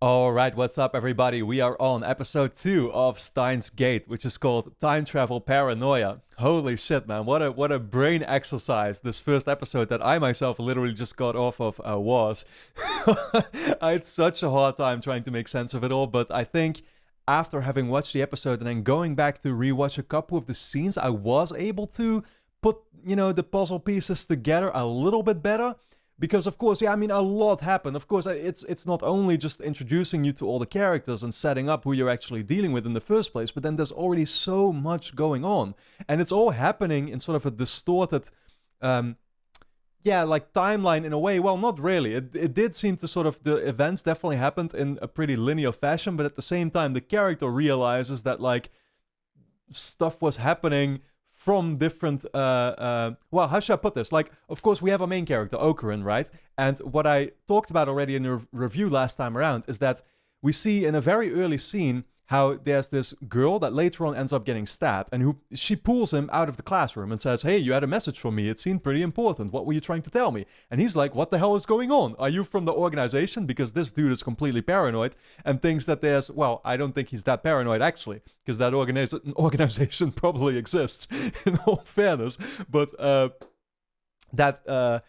Alright, what's up everybody? We are on episode 2 of Steins Gate, which is called Time Travel Paranoia. Holy shit, man, what a brain exercise this first episode that I myself literally just got off of was. I had such a hard time trying to make sense of it all, but I think after having watched the episode and then going back to rewatch a couple of the scenes, I was able to put, the puzzle pieces together a little bit better. Because of course, yeah, I mean, a lot happened. Of course, it's not only just introducing you to all the characters and setting up who you're actually dealing with in the first place, but then there's already so much going on. And it's all happening in sort of a distorted, timeline in a way. Well, not really. It did seem to sort of, the events definitely happened in a pretty linear fashion, but at the same time, the character realizes that, stuff was happening from different, how should I put this? Of course, we have a main character, Okurin, right? And what I talked about already in the review last time around is that we see in a very early scene how there's this girl that later on ends up getting stabbed, and she pulls him out of the classroom and says, "Hey, you had a message for me. It seemed pretty important. What were you trying to tell me?" And he's like, "What the hell is going on? Are you from the organization?" Because this dude is completely paranoid and thinks that I don't think he's that paranoid actually, because that organization probably exists, in all fairness. But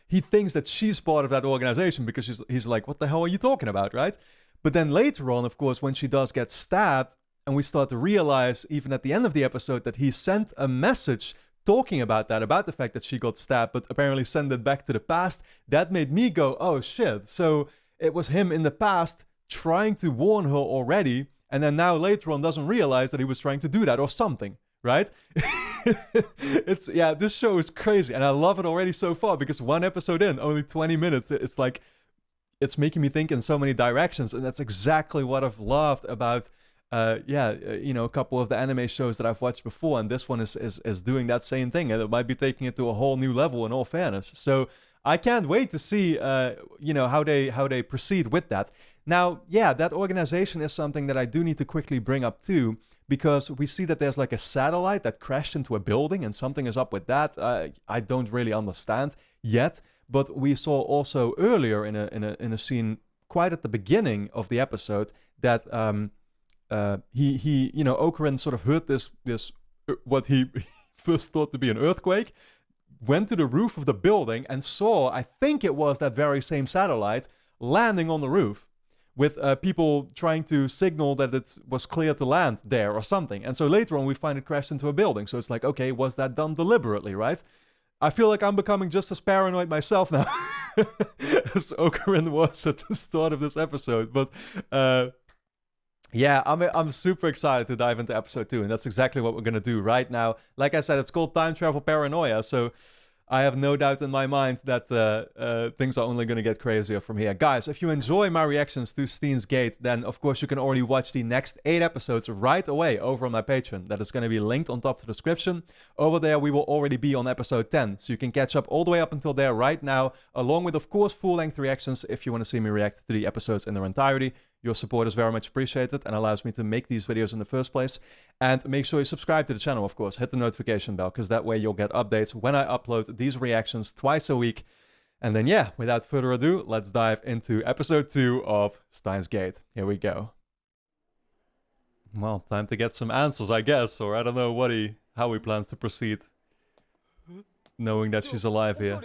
he thinks that she's part of that organization because he's like, "What the hell are you talking about?" Right? But then later on, of course, when she does get stabbed, and we start to realize, even at the end of the episode, that he sent a message talking about the fact that she got stabbed, but apparently sent it back to the past, that made me go, oh shit. So it was him in the past trying to warn her already, and then now later on doesn't realize that he was trying to do that or something, right? This show is crazy, and I love it already so far, because one episode in, only 20 minutes, it's like, it's making me think in so many directions, and that's exactly what I've loved about, a couple of the anime shows that I've watched before, and this one is doing that same thing, and it might be taking it to a whole new level in all fairness. So I can't wait to see, how they proceed with that. Now, yeah, that organization is something that I do need to quickly bring up too, because we see that there's a satellite that crashed into a building, and something is up with that. I don't really understand yet. But we saw also earlier in a scene quite at the beginning of the episode that Okurin sort of heard this what he first thought to be an earthquake, went to the roof of the building and saw, I think it was that very same satellite, landing on the roof with people trying to signal that it was clear to land there or something. And so later on we find it crashed into a building. So it's like, okay, was that done deliberately, right? I feel like I'm becoming just as paranoid myself now as Okurin was at the start of this episode. But I'm super excited to dive into episode 2, and that's exactly what we're going to do right now. Like I said, it's called Time Travel Paranoia, so I have no doubt in my mind that things are only going to get crazier from here. Guys, if you enjoy my reactions to Steins Gate, then of course you can already watch the next 8 episodes right away over on my Patreon. That is going to be linked on top of the description. Over there we will already be on episode 10, so you can catch up all the way up until there right now, along with, of course, full-length reactions if you want to see me react to the episodes in their entirety. Your support is very much appreciated and allows me to make these videos in the first place. And make sure you subscribe to the channel, of course. Hit the notification bell, because that way you'll get updates when I upload these reactions twice a week. And then, yeah, without further ado, let's dive into episode 2 of Steins Gate. Here we go. Well, time to get some answers, I guess. Or I don't know how he plans to proceed, knowing that she's alive here.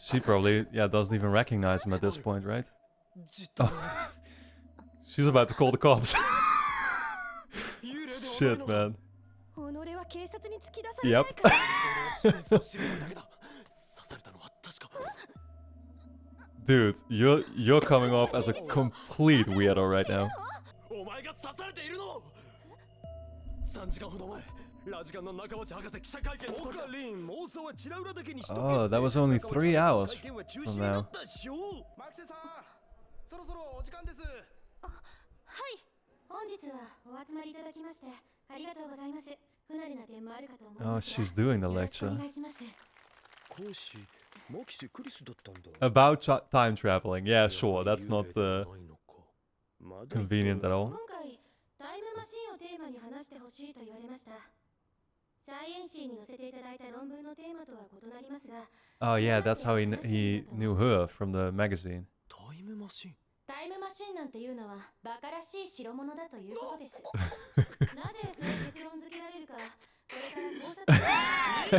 She probably, doesn't even recognize him at this point, right? Oh. She's about to call the cops. Shit, man. Yep. Dude, you're coming off as a complete weirdo right now. Oh, that was only 3 hours from now. Oh, she's doing the lecture. About time traveling. Yeah, sure, that's not convenient at all. Oh yeah, that's how he knew her from the magazine. タイムマシン。タイムマシンなんていうのはバカらしい代物だということです。なぜそう結論付けられるか、これから考察。タ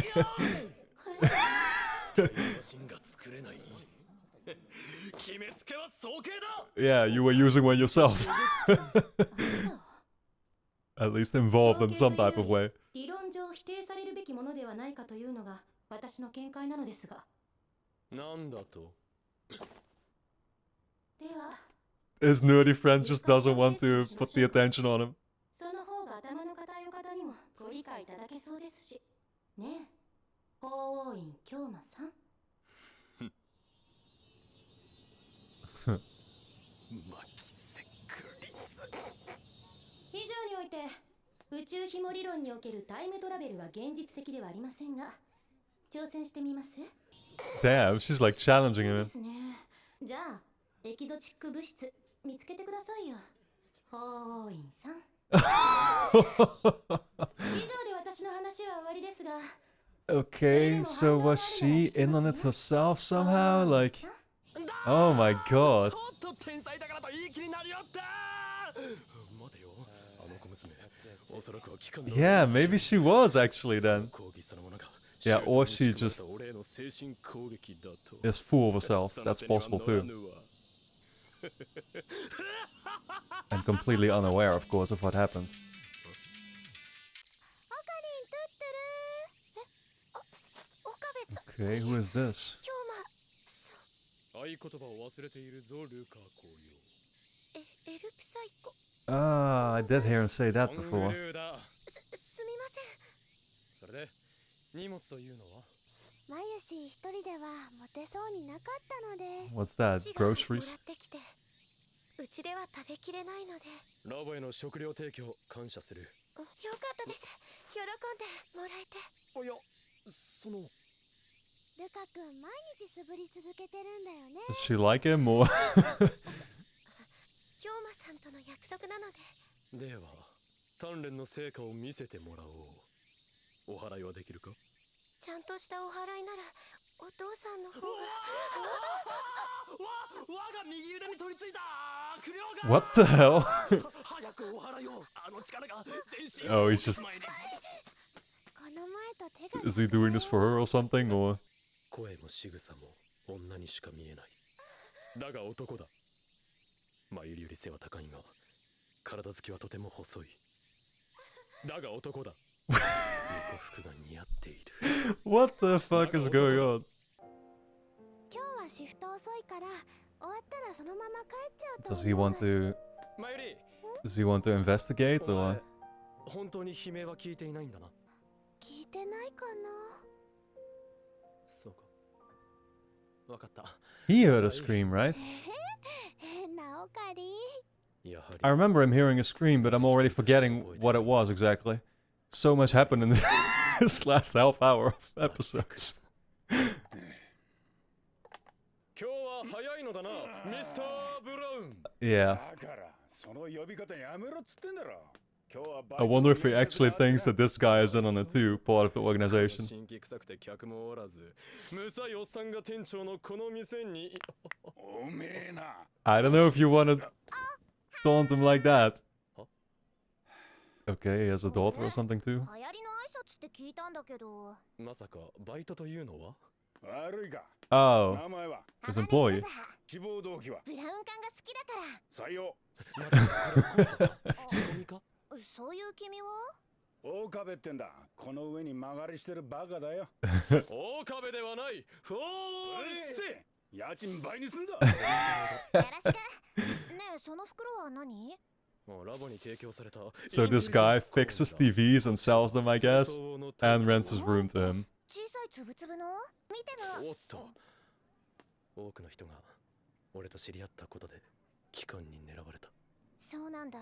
イムマシンが作れない。決めつけは早計だ。 Yeah, you were using one yourself. At least involved in some type of way. 理論上否定されるべきものではないかというのが私の見解なのですが。なんだと。 では His nerdy friend just doesn't want to put the attention on him. その方が頭の固いお方にもご理解いただけそうですし。ねえ、法王院京馬さん。マキセクリス。以上において宇宙紐理論におけるタイムトラベルは現実的ではありませんが、挑戦してみます？ Damn, she's like challenging で him. すね。じゃあエキゾチック物質見つけてくださいよ、法王院さん。以上で私の話は終わりですが。 Okay, so was she in on it herself somehow? Like, oh my god. ちょっと天才だからといい気になりよって。待てよ、あの小娘、おそらくは機関の。 Yeah, maybe she was actually then. 抗議そのものが。 Yeah, or she just 俺の精神攻撃だと。 is full of herself. That's possible too. And completely unaware, of course, of what happened. Okay, who is this? 合言葉を忘れているぞ、ルカ公よ。エルプサイコ。 Ah, I did hear him say that コング before. ルーだ。すみません。それで荷物というのは。マユシ一人では持てそうになかったのです。 What's that? 父がも Groceries? らってきて、うちでは食べきれないので。ラボへの食料提供感謝する。よかったです。喜んでもらえて。いや、その。ルカ君毎日素振り続けてるんだよね。 Does she like him or? 京馬さんとの約束なので。では、鍛錬の成果を見せてもらおう。お払いはできるか？ちゃんとしたお払いならお父さんの方が。我が右腕に取り付いた。クリオが。 What the hell? 早くお払いを。あの力が全身。 Oh, he's just. この前と手が。 Is he doing this for her or something or? 声も仕草も女にしか見えない。だが男だ。まゆりより背は高いが、体つきはとても細い。だが男だ。猫服が似合っている。What the fuck is going on? 今日はシフト遅いから終わったらそのまま帰っちゃうと思う。 Does he want to? まゆり。Does he want to investigate お or? 前本当に悲鳴は聞いていないんだな。聞いてないかな。そうか。わかった。 He heard a scream, right? 変なオカリ。やはり。 I remember him hearing a scream, but I'm already forgetting what it was exactly. So much happened in this last half hour of episodes. 今日は早いのだな、ミスター・ブラウン。 Yeah. だからその呼び方やめろっつってんだろ。今日は I wonder if he actually thinks that this guy is in on it too, part of the organization. 新規臭くて客もおらず、むさいおっさんが店長のこの店に。おめえな。 I don't know if you want to taunt him like that. Okay, he has a daughter or something too. 流行りの挨拶って聞いたんだけど。まさかバイトというのは？悪いか。 Oh, 名前は his employee. 志望動機はブラウン管が好きだか採用。まだ仕込みか？ら。そういう君は？大壁ってんだ。この上に曲がりしてるバカだよ。大壁ではない。フォーせ家賃倍にすんだ。よろしく。ねえ、その袋は何？ラボに提供された。 So this guy fixes TVs and sells them, I guess, and rents his room to him. 小さいつぶつぶの？見ても。おっと。多くの人が俺と知り合ったことで機関に狙われた。そうなんだ。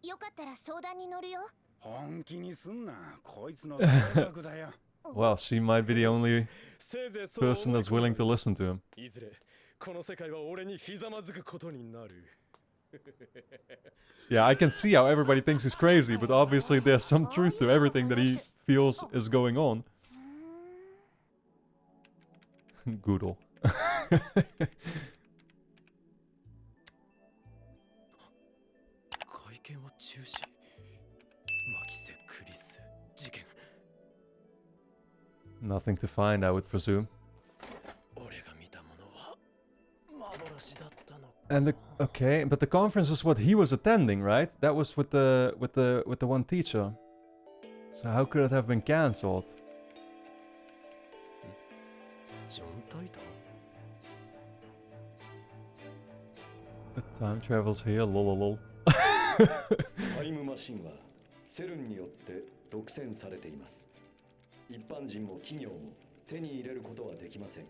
よかったら相談に乗るよ。本気にすんな。こいつの創作だよ。 Well, she might be the only せいぜいそう思い person that's willing to listen to him. いずれこの世界は俺にひざまずくことになる。Yeah, I can see how everybody thinks he's crazy, but obviously there's some truth to everything that he feels is going on. Goodle. 会見は中止。マキセ・クリス事件。 Nothing to find, I would presume. 俺が見たものは幻だったのか。 And okay, but the conference is what he was attending, right? That was with the one teacher. So how could it have been cancelled? ジョン・タイター The time travels here, lololol. タイムマシンはセルンによって独占されています。一般人も企業も手に入れることはできません。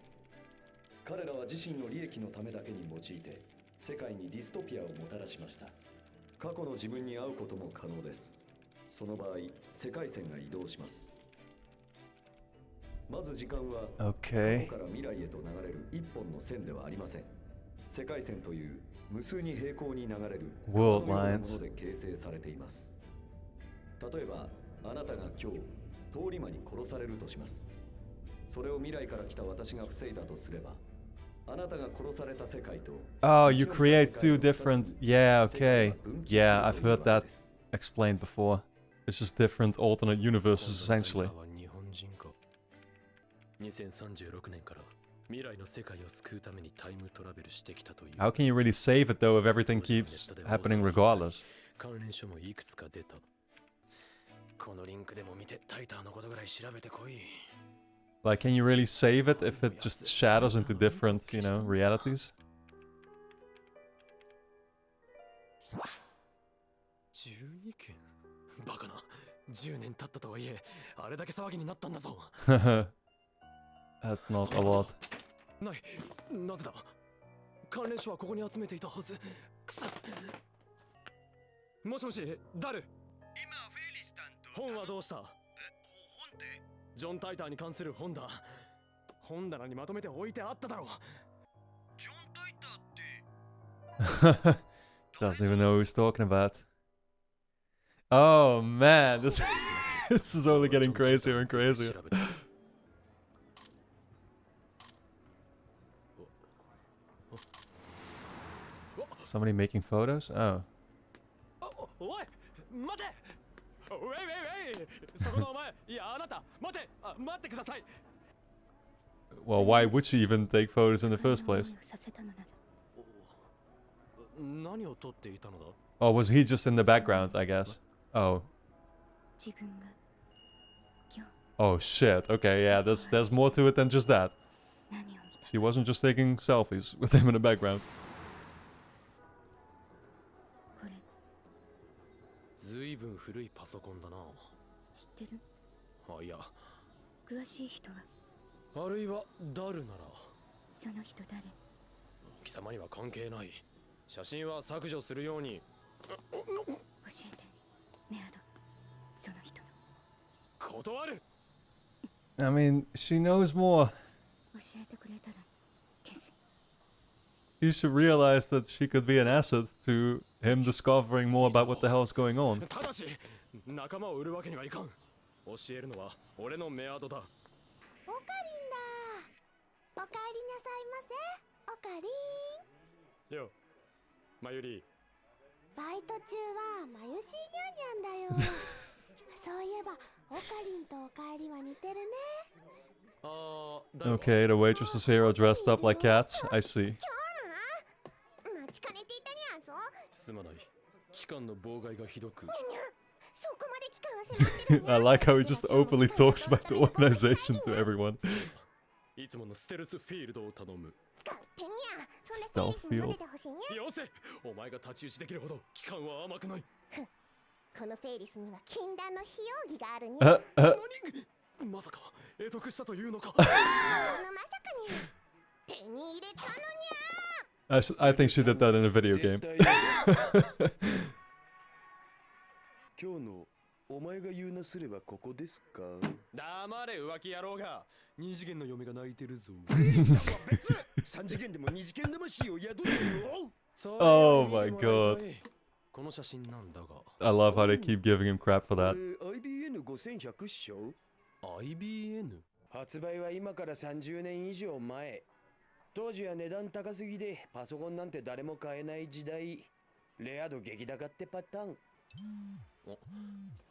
彼らは自身の利益のためだけに用いて世界にディストピアをもたらしました。過去の自分に会うことも可能です。その場合、世界線が移動します。まず時間は過 Okay. 去から未来へと流れる一本の線ではありません。世界線という無数に平行に流れる World 川のような lines. もので形成されています。例えば、あなたが今日通り魔に殺されるとします。それを未来から来た私が防いだとすれば、あなたが殺された世界と Oh, you create two different... Yeah, okay. Yeah, I've heard that explained before. It's just different alternate universes, essentially. 日本人か。2036年から未来の世界を救うためにタイムトラベルしてきたという。 How can you really save it, though, if everything keeps happening regardless? 関連書もいくつか出た。このリンクでも見てタイターのことぐらい調べてこい。 Like, can you really save it if it just shatters into different, you know, realities? 12件バカな。10年経ったとはいえ、あれだけ騒ぎになったんだぞ。 That's not a lot. ない。なぜだ。関連書はここに集めていたはず。くさ。もしもし、誰？今フェリスタンと本はどうした？本ってジョン・タイターに関する本だ。本棚にまとめて置いてあっただろう。ジョン・タイターって Doesn't even know who he's talking about. Oh man, this this is only getting crazier and crazier. Somebody making photos? Oh. おい待て。ウェイウェイウェイ。そこのお前、いやあなた、待て。待ってください。 Well, why would she even take photos in the first place? 何を撮っていたのだ。 Oh, was he just in the background, I guess? Oh. Oh shit. Okay, yeah, there's more to it than just that. She wasn't just taking selfies with him in the background. ずいぶん古いパソコンだな。知ってる？あ、いや。詳しい人は？あるいはダルなら。その人誰？貴様には関係ない。写真は削除するように。教えて、メアド。その人の。断る。 I mean, she knows more. 教えてくれたら消す。 You should realize that she could be an asset to him discovering more about what the hell is going on. ただし、仲間を売るわけにはいかん。教えるのは俺のメアドだ。オカリンだ。おかえりなさいませ。オカリン。よ、マユリ。バイト中はマユシーニャンニャンだよ。そういえばオカリンとおかえりは似てるね。Okay, the waitresses here are dressed up like cats. I see. 待ちかねていたにゃんぞ。すまない。期間の妨害がひどく。そこまで期間は迫ってるにゃ。 I like how he just openly talks about the organization to everyone. いつものステルスフィールドを頼む。勝手にゃ。そんな Stealth フェリスに混ぜてほしいね。よせ。お前が太刀打ちできるほど期間は甘くない。このフェリスには禁断の非容疑があるにゃ。まさか得得したというのか。そのまさかに手に入れたのにゃ。 I think she did that in a video game. 今日のお前が言うなすればここですか。黙れ浮気野郎が。二次元の嫁が泣いてるぞ。別3次元でも2次元魂を宿るよ。Oh my god. この写真なんだが I love how they keep giving him crap for that. IBN5100 っしょ IBN? 発売は今から30年以上前。当時は値段高すぎでパソコンなんて誰も買えない時代。レア度激高ってパターン。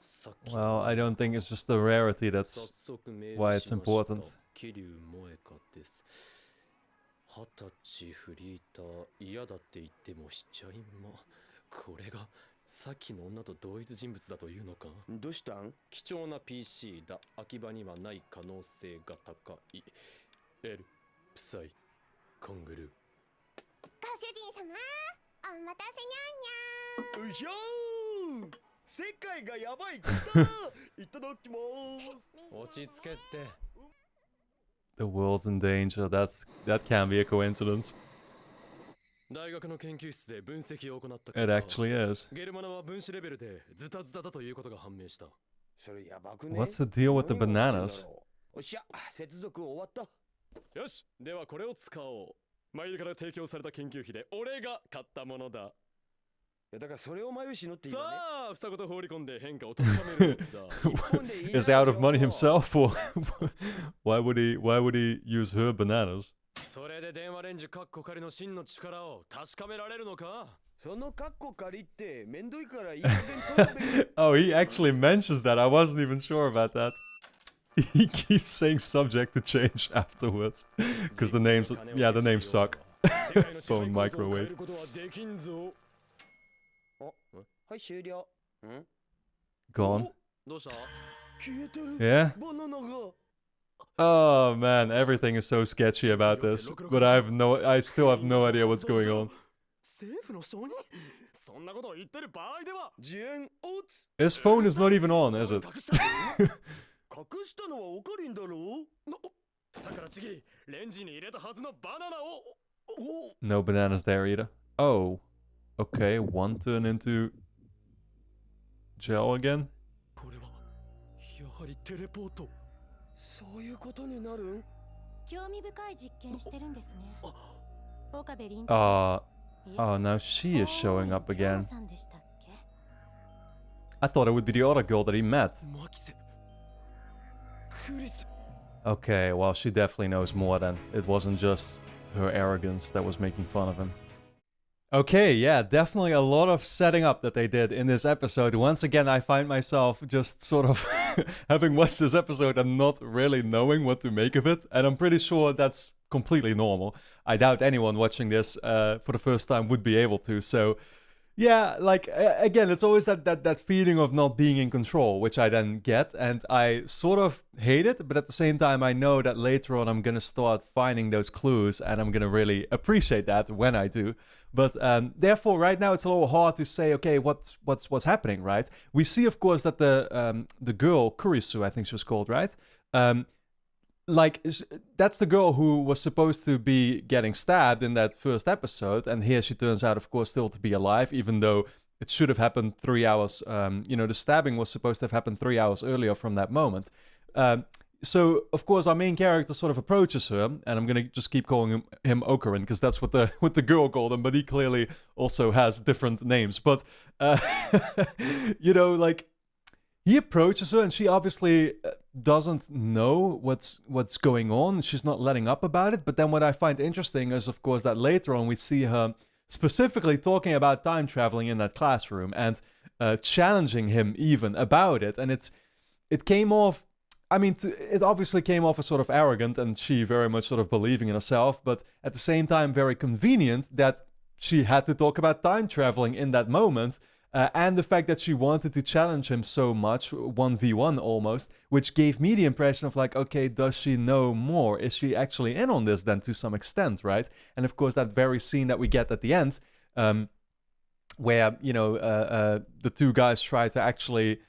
さっき Well, I don't think it's just the rarity 早 that's 速メール why し it's ました important. 桐生萌香です。20歳フリーター嫌だって言ってもしちゃいま。これがさっきの女と同一人物だというのか。どうしたん？貴重な PC だ。空き場にはない可能性が高い。L、プサイ、コングルー。ご主人様、お待たせにゃんにゃん。うひょー、世界がやばい来たいただきまーす。落ち着けって。The world's in danger. That can't be a coincidence. 大学の研究室で分析を行った It actually is. ゲルマナは分子レベルでズタズタだということが判明した。それやばくね。 What's the deal with the 何が起きてんだ bananas? ろう。おっしゃ、接続終わった。よし、ではこれを使おう。マイルから提供された研究費で俺が買ったものだ。いやだからそれを迷うしのってさ今ね。あ、ふさごと放り込んで変化を確かめるんだ。 Is he out of money himself, or why would he use her bananas? それで電話レンジカッコ仮の真の力を確かめられるのか。そのカッコ借りってめんどいからいい加減取るべき。 Oh, he actually mentions that. I wasn't even sure about that. He keeps saying subject to change afterwards. Because the names suck. Phone microwave. はい終了。ん？ Gone. どうした？消えてる。 Yeah? バナナが。 Oh man, everything is so sketchy about this. But I still have no idea what's going on. 政府の承認？そんなことを言ってる場合では。ジェンオツ。 His phone is not even on, is it? 隠したのはオカリンだろう。さからちぎりレンジに入れたはずのバナナを。 No bananas there either. Oh. Okay, one turn into gel again? これはやはりテレポート。そういうことになるん？興味深い実験してるんですね。岡部凛 Oh, now she is showing up again. さんでしたっけ？ I thought it would be the other girl that he met. マキセ。クリス。 Okay, well, she definitely knows more than it wasn't just her arrogance that was making fun of him. Okay, yeah, definitely a lot of setting up that they did in this episode. Once again, I find myself just sort of having watched this episode and not really knowing what to make of it. And I'm pretty sure that's completely normal. I doubt anyone watching this for the first time would be able to. So, yeah, like, again, it's always that feeling of not being in control, which I then get. And I sort of hate it, but at the same time, I know that later on I'm going to start finding those clues and I'm going to really appreciate that when I do. But therefore, right now, it's a little hard to say, okay, what's happening, right? We see, of course, that the girl, Kurisu, I think she was called, right? That's the girl who was supposed to be getting stabbed in that first episode, and here she turns out, of course, still to be alive, even though it should have happened 3 hours. The stabbing was supposed to have happened 3 hours earlier from that moment. So, of course, our main character sort of approaches her, and I'm gonna just keep calling him Okarin, because that's what the girl called him, but he clearly also has different names. But, he approaches her, and she obviously doesn't know what's going on. She's not letting up about it. But then what I find interesting is, of course, that later on we see her specifically talking about time traveling in that classroom and challenging him even about it. And it came off, it obviously came off as sort of arrogant and she very much sort of believing in herself, but at the same time very convenient that she had to talk about time traveling in that moment. And the fact that she wanted to challenge him so much, 1v1 almost, which gave me the impression of like, okay, does she know more? Is she actually in on this then to some extent, right? And of course, that very scene that we get at the end, where, the two guys try to actually...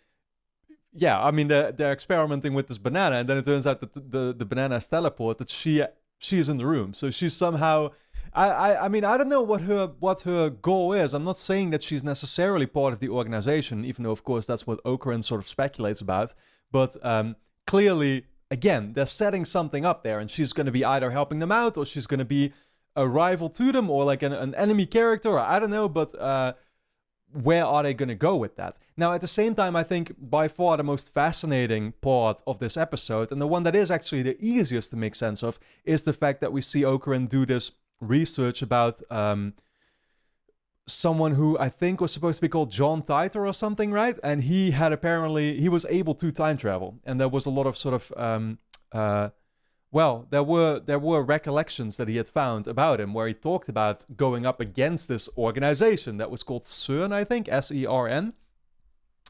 Yeah, they're experimenting with this banana, and then it turns out that the banana is teleported. She is in the room, so she's somehow... I don't know what her goal is. I'm not saying that she's necessarily part of the organization, even though, of course, that's what Okarin sort of speculates about. But clearly, again, they're setting something up there, and she's going to be either helping them out, or she's going to be a rival to them or like an enemy character, or I don't know, but where are they going to go with that? Now, at the same time, I think by far the most fascinating part of this episode, and the one that is actually the easiest to make sense of, is the fact that we see Ocarin do this research about someone who I think was supposed to be called John Titor or something, right? And he was able to time travel, and there was a lot of sort of there were recollections that he had found about him where he talked about going up against this organization that was called CERN, I think, SERN.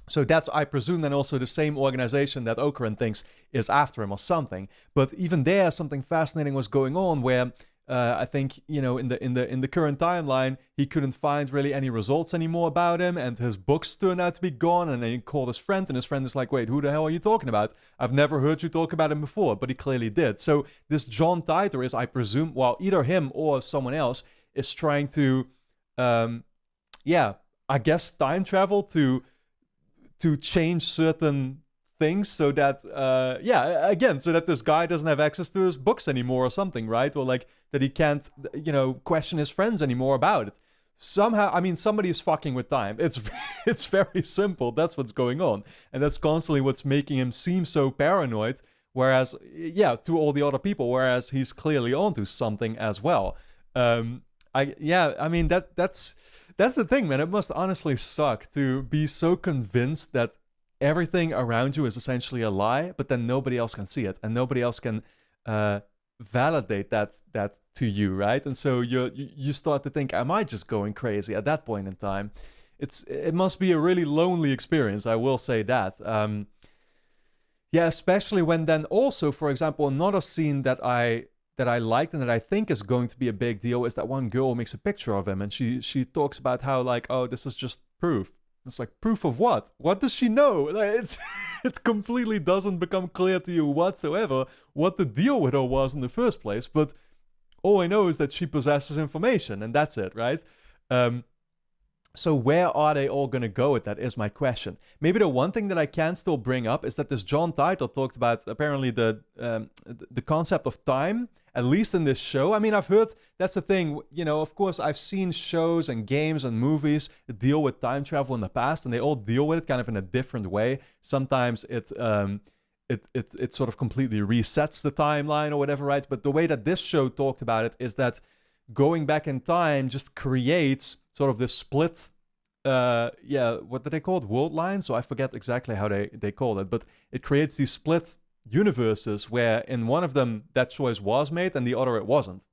So that's, I presume, then also the same organization that Ocarin thinks is after him or something. But even there, something fascinating was going on where I think, you know, in the current timeline, he couldn't find really any results anymore about him, and his books turned out to be gone. And then he called his friend, and his friend is like, "Wait, who the hell are you talking about? I've never heard you talk about him before," but he clearly did. So this John Titor is, I presume, well, either him or someone else is trying to, I guess, time travel to change certain things so that so that this guy doesn't have access to his books anymore or something, right? Or like that he can't, you know, question his friends anymore about it. Somehow, I mean, somebody is fucking with time. It's very simple. That's what's going on, and that's constantly what's making him seem so paranoid, whereas to all the other people, whereas he's clearly onto something as well. I mean, that's the thing, man. It must honestly suck to be so convinced that everything around you is essentially a lie, but then nobody else can see it, and nobody else can validate that to you, right? And so you start to think, am I just going crazy at that point in time? It must be a really lonely experience, I will say that. Especially when then also, for example, another scene that I liked and that I think is going to be a big deal is that one girl makes a picture of him, and she talks about how, like, oh, this is just proof. It's like, proof of what? What does she know? Like, it completely doesn't become clear to you whatsoever what the deal with her was in the first place. But all I know is that she possesses information, and that's it, right? So where are they all going to go with that is my question. Maybe the one thing that I can still bring up is that this John Titor talked about apparently the concept of time, at least in this show. I mean, I've heard, that's the thing, you know, of course, I've seen shows and games and movies deal with time travel in the past, and they all deal with it kind of in a different way. Sometimes it sort of completely resets the timeline or whatever, right? But the way that this show talked about it is that going back in time just creates sort of this split, what do they call it? World lines? So I forget exactly how they call it, but it creates these split universes where in one of them that choice was made and the other it wasn't.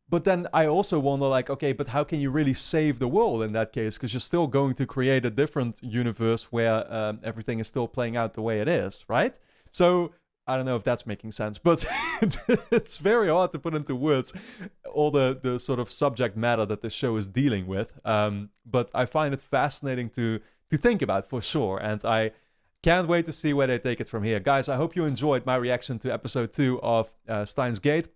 But then I also wonder, like, okay, but how can you really save the world in that case? Because you're still going to create a different universe where everything is still playing out the way it is, right? So I don't know if that's making sense, but it's very hard to put into words all the sort of subject matter that this show is dealing with. But I find it fascinating to think about for sure, and I can't wait to see where they take it from here. Guys, I hope you enjoyed my reaction to episode 2 of Steins Gate.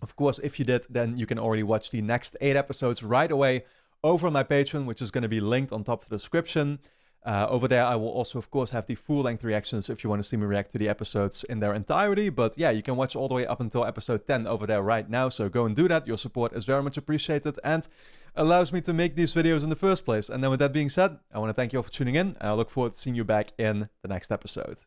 Of course, if you did, then you can already watch the next 8 episodes right away over on my Patreon, which is going to be linked on top of the description. Over there, I will also, of course, have the full-length reactions if you want to see me react to the episodes in their entirety. But yeah, you can watch all the way up until episode 10 over there right now. So go and do that. Your support is very much appreciated and allows me to make these videos in the first place. And then with that being said, I want to thank you all for tuning in, and I look forward to seeing you back in the next episode.